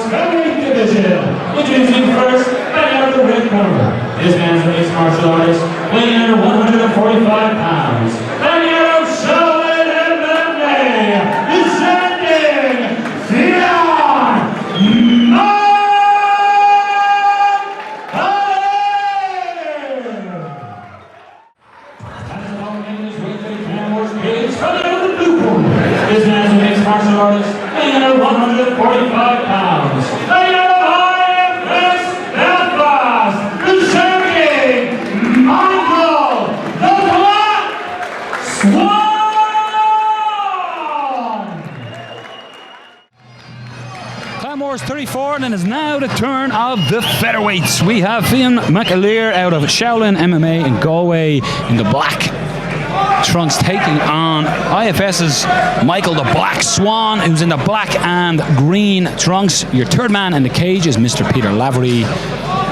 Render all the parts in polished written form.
Featherweight division. Introducing first, and out of the red corner. This man's a mixed martial artist, weighing under 145 pounds. And out of Shaolin MMA, descending Fionn McAleer. As the ball in his weight for the Canmores cage, coming out of the blue corner. This man's a mixed martial artist, weighing under 145 pounds. And out of Belfast, descending the Black Swann! Clarmore's 34 and it is now the turn of the featherweights. We have Fionn McAleer out of Shaolin MMA in Galway in the black trunks, taking on IFS's Michael the Black Swann, who's in the black and green trunks. Your third man in the cage is Mr. Peter Lavery.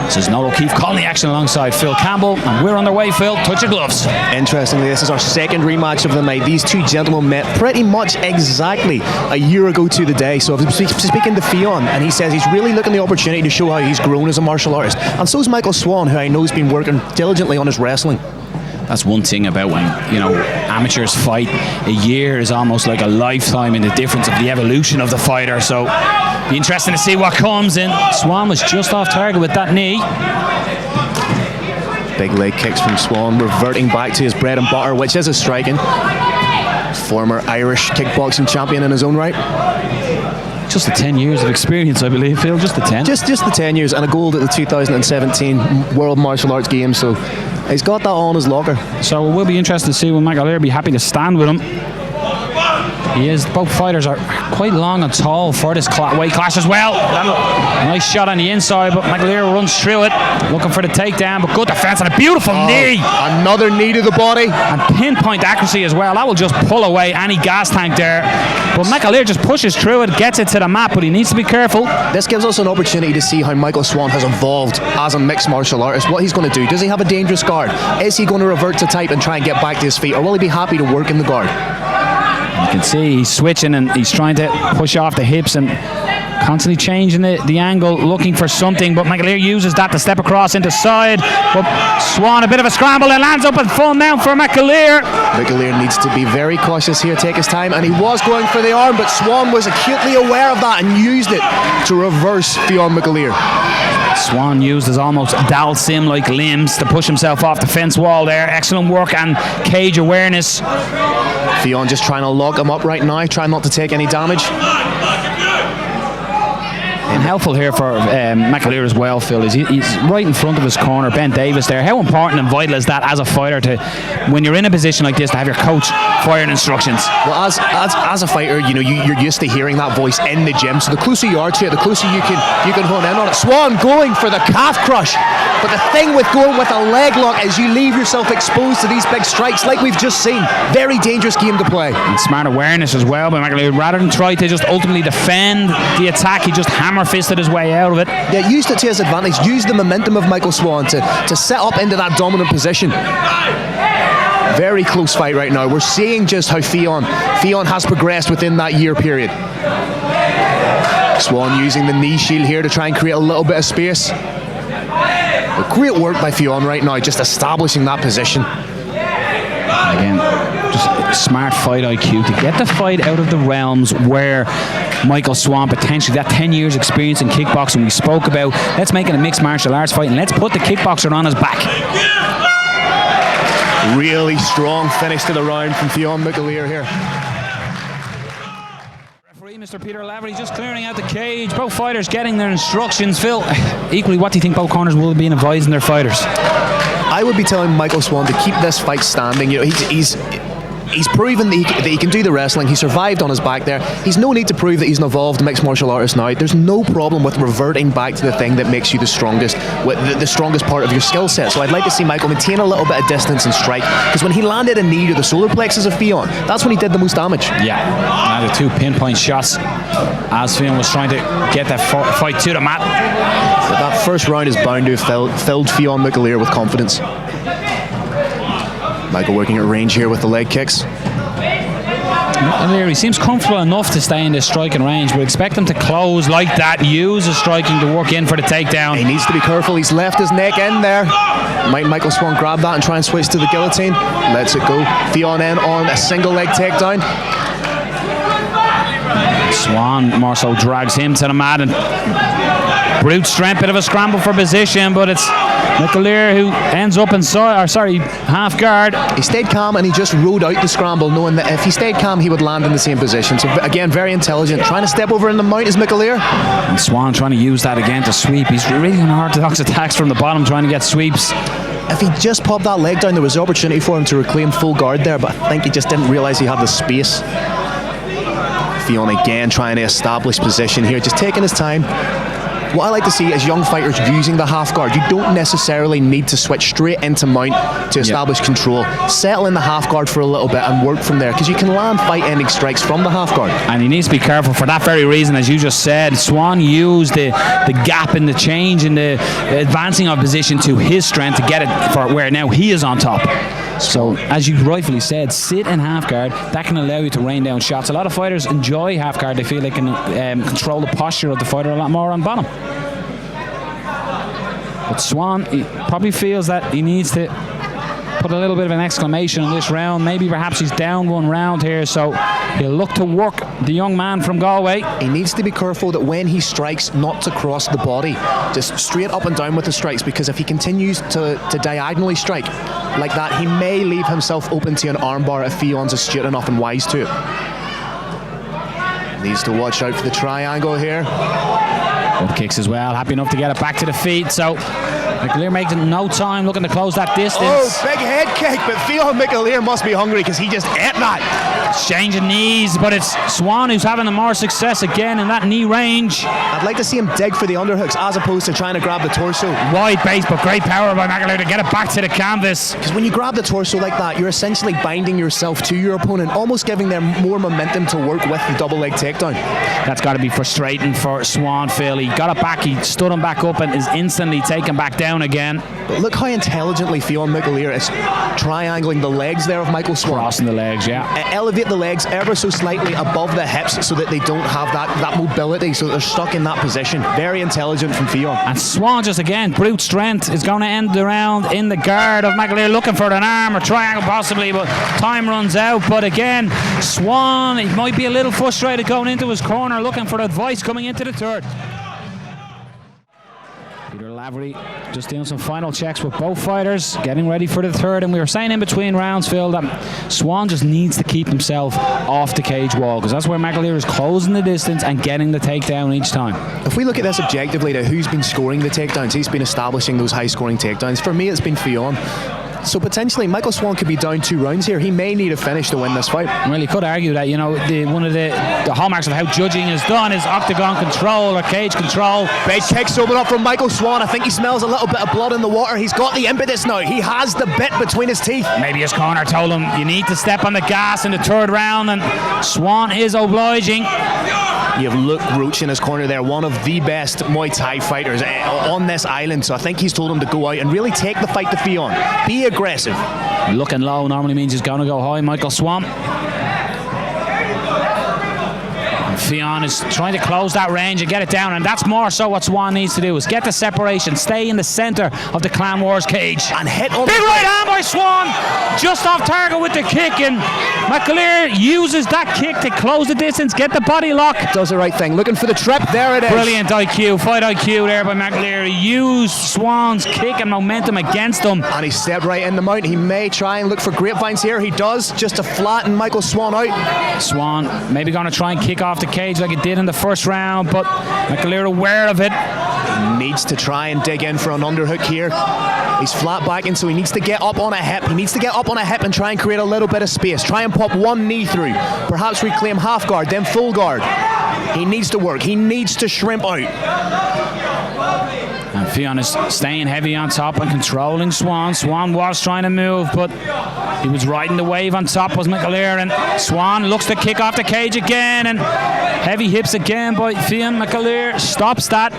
This is Noel O'Keefe calling the action alongside Phil Campbell, and we're on their way, Phil. Touch your gloves. Interestingly, this is our second rematch of the night. These two gentlemen met pretty much exactly a year ago to the day. So I'm speaking to Fionn, and he says he's really looking the opportunity to show how he's grown as a martial artist. And so is Michael Swann, who I know has been working diligently on his wrestling. That's one thing about when, you know, amateurs fight. A year is almost like a lifetime in the difference of the evolution of the fighter. So, be interesting to see what comes in. Swann was just off target with that knee. Big leg kicks from Swann, reverting back to his bread and butter, which is his striking. Former Irish kickboxing champion in his own right. Just the 10 years of experience, I believe, Phil. Just the 10. Just the 10 years and a gold at the 2017 World Martial Arts Games. So he's got that on his locker. So we'll be interested to see will McAleer be happy to stand with him. He is. Both fighters are quite long and tall for this weight class as well. Nice shot on the inside, but McAleer runs through it, looking for the takedown, but good defense and a beautiful knee. Another knee to the body. And pinpoint accuracy as well. That will just pull away any gas tank there. But McAleer just pushes through it, gets it to the mat, but he needs to be careful. This gives us an opportunity to see how Michael Swann has evolved as a mixed martial artist. What he's going to do. Does he have a dangerous guard? Is he going to revert to type and try and get back to his feet? Or will he be happy to work in the guard? You can see he's switching and he's trying to push off the hips and constantly changing the angle, looking for something, but McAleer uses that to step across into side. But Swann, a bit of a scramble, and lands up at full mount for McAleer. McAleer needs to be very cautious here, take his time, and he was going for the arm, but Swann was acutely aware of that and used it to reverse Fionn McAleer. Swann used his almost Dalsim-like limbs to push himself off the fence wall there. Excellent work and cage awareness. Fionn just trying to lock him up right now, trying not to take any damage. And helpful here for McAleer as well, Phil, is he's right in front of his corner, Ben Davis there. How important and vital is that as a fighter to, when you're in a position like this, to have your coach firing instructions? Well, as a fighter, you know, you're used to hearing that voice in the gym. So the closer you are to it, the closer you can hone in on it. Swann going for the calf crush. But the thing with going with a leg lock is you leave yourself exposed to these big strikes like we've just seen. Very dangerous game to play. And smart awareness as well by McAleer. Rather than try to just ultimately defend the attack, he just hammer-fisted his way out of it. Yeah, used it to his advantage. Used the momentum of Michael Swann to set up into that dominant position. Very close fight right now. We're seeing just how Fionn has progressed within that year period. Swann using the knee shield here to try and create a little bit of space. But great work by Fionn right now, just establishing that position. Again, just smart fight IQ to get the fight out of the realms where Michael Swann, potentially that 10 years experience in kickboxing we spoke about. Let's make it a mixed martial arts fight and let's put the kickboxer on his back. Really strong finish to the round from Fionn McAleer here. Referee Mr. Peter Lavery just clearing out the cage. Both fighters getting their instructions. Phil, equally, what do you think both corners will be advising their fighters? I would be telling Michael Swann to keep this fight standing. You know, he's proven that he can do the wrestling. He survived on his back there. He's no need to prove that he's an evolved mixed martial artist now. There's no problem with reverting back to the thing that makes you the strongest, the strongest part of your skill set. So I'd like to see Michael maintain a little bit of distance and strike, because when he landed a knee to the solar plexus of Fionn, that's when he did the most damage. Yeah, now the two pinpoint shots as Fionn was trying to get that fight to the mat. But that first round is bound to have filled Fionn McAleer with confidence. Michael working at range here with the leg kicks. McAleer, he seems comfortable enough to stay in this striking range, but expect him to close like that, use his striking to work in for the takedown. He needs to be careful. He's left his neck in there. Might Michael Swann grab that and try and switch to the guillotine? Lets it go. Fionn in on a single leg takedown. Swann more so drags him to the mat, and brute strength, bit of a scramble for position, but it's McAleer who ends up half guard. He stayed calm and he just rode out the scramble, knowing that if he stayed calm he would land in the same position. So again, very intelligent, trying to step over in the mount is McAleer. And Swann trying to use that again to sweep. He's really unorthodox attacks from the bottom, trying to get sweeps. If he just popped that leg down, there was opportunity for him to reclaim full guard there, but I think he just didn't realise he had the space. Fionn again trying to establish position here, just taking his time. What I like to see is young fighters using the half guard. You don't necessarily need to switch straight into mount to establish control. Settle in the half guard for a little bit and work from there, because you can land fight-ending strikes from the half guard. And he needs to be careful for that very reason, as you just said. Swann used the gap in the change in the advancing of position to his strength to get it for where now he is on top. So, as you rightfully said, sit in half guard. That can allow you to rain down shots. A lot of fighters enjoy half guard. They feel they can control the posture of the fighter a lot more on bottom. But Swann, he probably feels that he needs to put a little bit of an exclamation on this round. Maybe perhaps he's down one round here, so he'll look to work the young man from Galway. He needs to be careful that when he strikes, not to cross the body, just straight up and down with the strikes, because if he continues to diagonally strike like that, he may leave himself open to an armbar if Fionn's astute enough and wise to it. Needs to watch out for the triangle here. Up kicks as well, happy enough to get it back to the feet, so McAleer makes it no time, looking to close that distance. Oh, big head kick, but Fionn McAleer must be hungry because he just ate that. Exchanging knees, but it's Swann who's having the more success again in that knee range. I'd like to see him dig for the underhooks as opposed to trying to grab the torso. Wide base, but great power by McAleer to get it back to the canvas. Because when you grab the torso like that, you're essentially binding yourself to your opponent, almost giving them more momentum to work with the double leg takedown. That's got to be frustrating for Swann, Phil. He got it back, he stood him back up and is instantly taken back down again. But look how intelligently Fionn McAleer is triangling the legs there of Michael Swann. Crossing the legs, yeah. Elevate the legs ever so slightly above the hips so that they don't have that mobility, so they're stuck in that position. Very intelligent from Fionn. And Swann just again, brute strength, is going to end the round in the guard of McAleer, looking for an arm or triangle possibly, but time runs out. But again, Swann, he might be a little frustrated going into his corner, looking for advice coming into the third. Peter Lavery just doing some final checks with both fighters, getting ready for the third. And we were saying in between rounds, Phil, that Swann just needs to keep himself off the cage wall, because that's where McAleer is closing the distance and getting the takedown each time. If we look at this objectively, to who's been scoring the takedowns, he's been establishing those high scoring takedowns. For me, it's been Fionn. So potentially Michael Swann could be down 2 rounds here. He may need a finish to win this fight. Well, you could argue that, you know, one of the hallmarks of how judging is done is octagon control or cage control. Big kicks open up from Michael Swann. I think he smells a little bit of blood in the water. He's got the impetus now. He has the bit between his teeth. Maybe his corner told him you need to step on the gas in the third round, and Swann is obliging. You have Luke Roach in his corner there, one of the best Muay Thai fighters on this island. So I think he's told him to go out and really take the fight to Fionn. Be aggressive. Looking low normally means he's going to go high, Michael Swann. Fionn is trying to close that range and get it down, and that's more so what Swann needs to do, is get the separation, stay in the centre of the Clan Wars cage. And hit on big right hand by Swann, just off target with the kick, and McAleer uses that kick to close the distance, get the body lock. Does the right thing, looking for the trip, there it is. Brilliant IQ, fight IQ there by McAleer. He used Swann's kick and momentum against him. And he stepped right in the mount. He may try and look for grapevines here. He does, just to flatten Michael Swann out. Swann maybe going to try and kick off the cage like it did in the first round, but McAleer aware of it. Needs to try and dig in for an underhook here. He's flat back, and so he needs to get up on a hip. He needs to get up on a hip and try and create a little bit of space. Try and pop one knee through. Perhaps reclaim half guard, then full guard. He needs to work. He needs to shrimp out. And Fionn is staying heavy on top and controlling Swann. Swann was trying to move, but he was riding the wave on top, was McAleer, and Swann looks to kick off the cage again, and heavy hips again by Fionn McAleer. Stops that,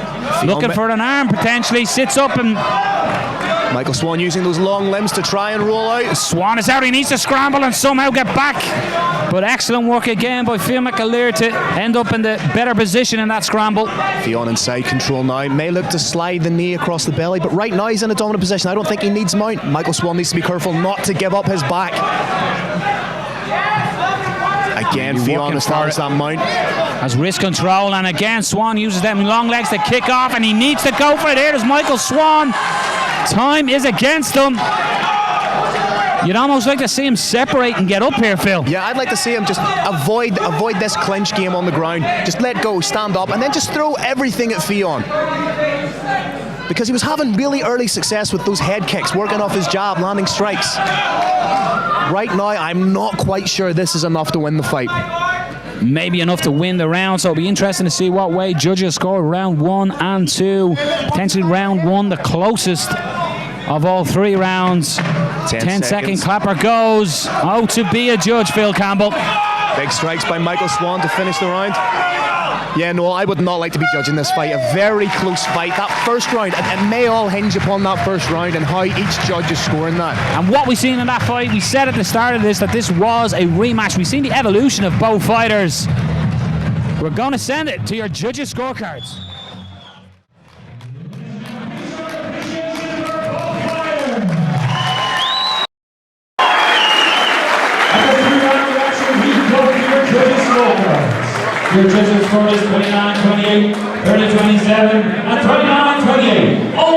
looking for an arm potentially, sits up and Michael Swann using those long limbs to try and roll out. Swann is out. He needs to scramble and somehow get back. But excellent work again by Fionn McAleer to end up in the better position in that scramble. Fionn in side control now. May look to slide the knee across the belly, but right now he's in a dominant position. I don't think he needs mount. Michael Swann needs to be careful not to give up his back. Again, Fionn established that mount. Has wrist control, and again Swann uses them long legs to kick off, and he needs to go for it. Here is Michael Swann. Time is against him. You'd almost like to see him separate and get up here, Phil. Yeah, I'd like to see him just avoid this clinch game on the ground. Just let go, stand up, and then just throw everything at Fionn. Because he was having really early success with those head kicks, working off his jab, landing strikes. Right now, I'm not quite sure this is enough to win the fight. Maybe enough to win the round, so it'll be interesting to see what way judges score round 1 and 2. Potentially round 1, the closest of all 3 rounds. 10 second clapper goes. Oh, to be a judge, Phil Campbell. Big strikes by Michael Swann to finish the round. Yeah, no, I would not like to be judging this fight. A very close fight. That first round, it may all hinge upon that first round and how each judge is scoring that. And what we've seen in that fight, we said at the start of this that this was a rematch. We've seen the evolution of both fighters. We're going to send it to your judges' scorecards. Your judges' score is 29-28, 30-27, and 29-28.